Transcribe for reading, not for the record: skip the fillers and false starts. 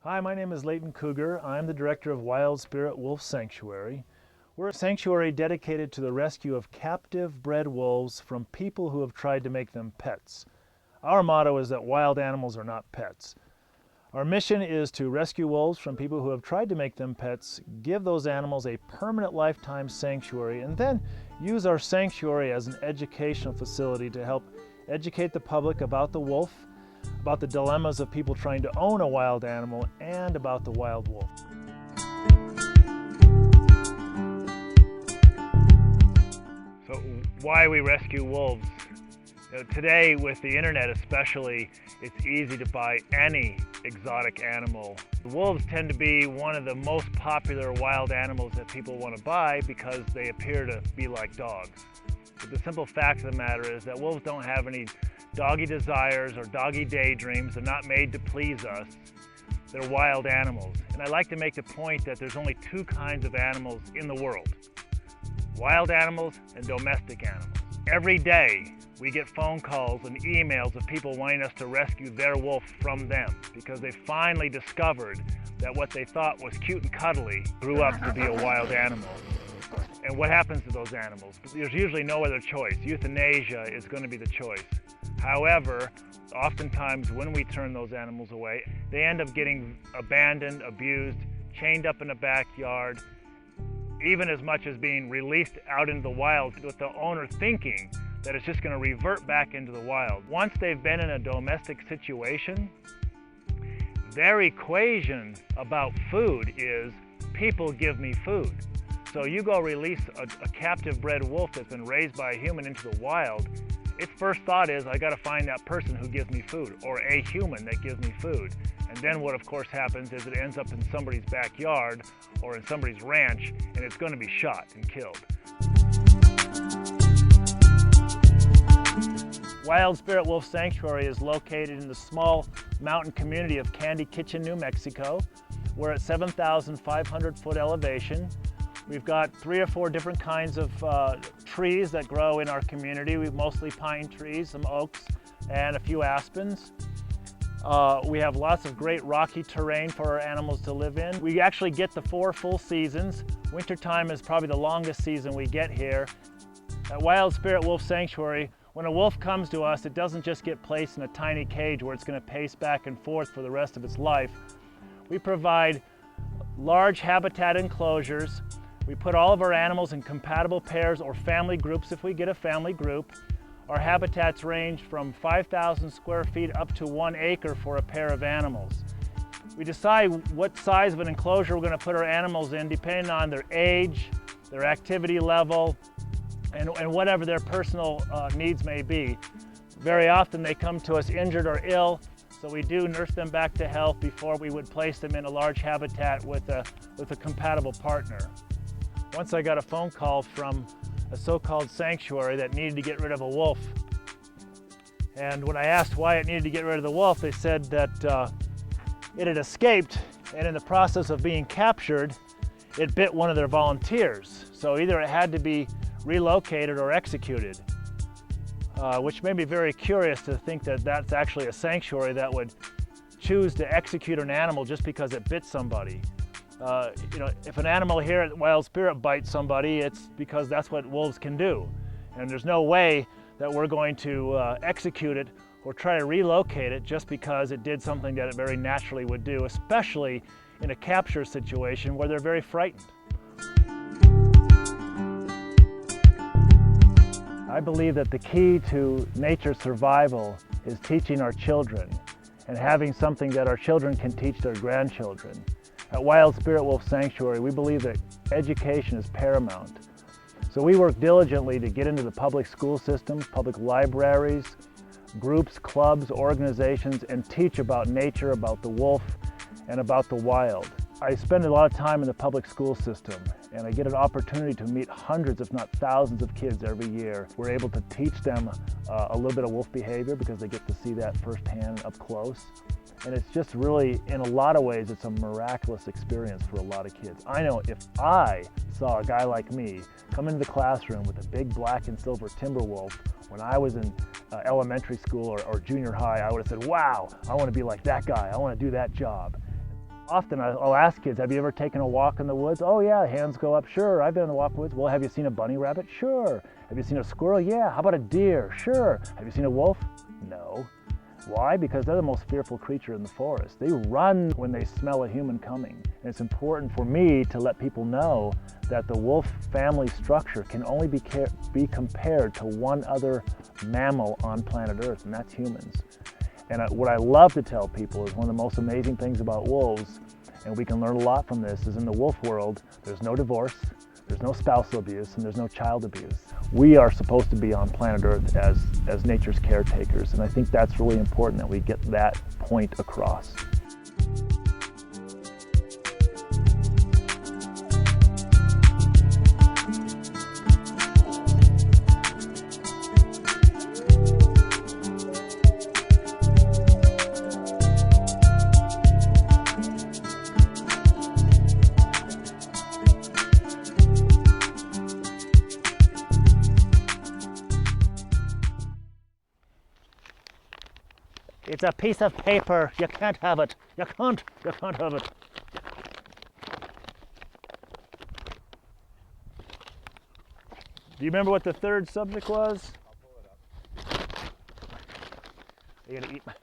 Hi, my name is Leighton Cougar. I'm the director of Wild Spirit Wolf Sanctuary. We're a sanctuary dedicated to the rescue of captive bred wolves from people who have tried to make them pets. Our motto is that wild animals are not pets. Our mission is to rescue wolves from people who have tried to make them pets, give those animals a permanent lifetime sanctuary, and then use our sanctuary as an educational facility to help educate the public about the wolf, about the dilemmas of people trying to own a wild animal, and about the wild wolf. So why we rescue wolves? Today, with the internet especially, it's easy to buy any exotic animal. Wolves tend to be one of the most popular wild animals that people want to buy because they appear to be like dogs. But the simple fact of the matter is that wolves don't have any doggy desires or doggy daydreams. They're not made to please us. They're wild animals. And I like to make the point that there's only two kinds of animals in the world: wild animals and domestic animals. Every day we get phone calls and emails of people wanting us to rescue their wolf from them because they finally discovered that what they thought was cute and cuddly grew up to be a wild animal. And what happens to those animals? There's usually no other choice. Euthanasia is going to be the choice. However, oftentimes when we turn those animals away, they end up getting abandoned, abused, chained up in a backyard, even as much as being released out into the wild with the owner thinking that it's just going to revert back into the wild. Once they've been in a domestic situation, their equation about food is people give me food. So you go release a captive bred wolf that's been raised by a human into the wild, its first thought is, I got to find that person who gives me food, or a human that gives me food. And then what of course happens is it ends up in somebody's backyard or in somebody's ranch, and it's going to be shot and killed. Wild Spirit Wolf Sanctuary is located in the small mountain community of Candy Kitchen, New Mexico. We're at 7,500 foot elevation. We've got 3 or 4 different kinds of trees that grow in our community. We've mostly pine trees, some oaks, and a few aspens. We have lots of great rocky terrain for our animals to live in. We actually get the 4 full seasons. Wintertime is probably the longest season we get here. At Wild Spirit Wolf Sanctuary, when a wolf comes to us, it doesn't just get placed in a tiny cage where it's going to pace back and forth for the rest of its life. We provide large habitat enclosures. We put all of our animals in compatible pairs or family groups if we get a family group. Our habitats range from 5,000 square feet up to 1 acre for a pair of animals. We decide what size of an enclosure we're going to put our animals in depending on their age, their activity level, and whatever their personal needs may be. Very often they come to us injured or ill, so we do nurse them back to health before we would place them in a large habitat with a compatible partner. Once I got a phone call from a so-called sanctuary that needed to get rid of a wolf. And when I asked why it needed to get rid of the wolf, they said that it had escaped, and in the process of being captured, it bit one of their volunteers. So either it had to be relocated or executed, which made me very curious to think that that's actually a sanctuary that would choose to execute an animal just because it bit somebody. If an animal here at Wild Spirit bites somebody, it's because that's what wolves can do. And there's no way that we're going to execute it or try to relocate it just because it did something that it very naturally would do, especially in a capture situation where they're very frightened. I believe that the key to nature's survival is teaching our children and having something that our children can teach their grandchildren. At Wild Spirit Wolf Sanctuary, we believe that education is paramount. So we work diligently to get into the public school systems, public libraries, groups, clubs, organizations, and teach about nature, about the wolf, and about the wild. I spend a lot of time in the public school system, and I get an opportunity to meet hundreds, if not thousands of kids every year. We're able to teach them a little bit of wolf behavior because they get to see that firsthand up close. And it's just really, in a lot of ways, it's a miraculous experience for a lot of kids. I know if I saw a guy like me come into the classroom with a big black and silver timber wolf when I was in elementary school or junior high, I would have said, wow, I want to be like that guy. I want to do that job. Often I'll ask kids, have you ever taken a walk in the woods? Oh yeah, hands go up. Sure, I've been on a walk in the woods. Well, have you seen a bunny rabbit? Sure. Have you seen a squirrel? Yeah. How about a deer? Sure. Have you seen a wolf? No. Why? Because they're the most fearful creature in the forest. They run when they smell a human coming. And it's important for me to let people know that the wolf family structure can only be compared to one other mammal on planet Earth, and that's humans. And what I love to tell people is one of the most amazing things about wolves, and we can learn a lot from this, is in the wolf world, there's no divorce, there's no spousal abuse, and there's no child abuse. We are supposed to be on planet Earth as nature's caretakers, and I think that's really important that we get that point across. It's a piece of paper. You can't have it. You can't have it. Do you remember what the third subject was? I'll pull it up. Are you gonna eat my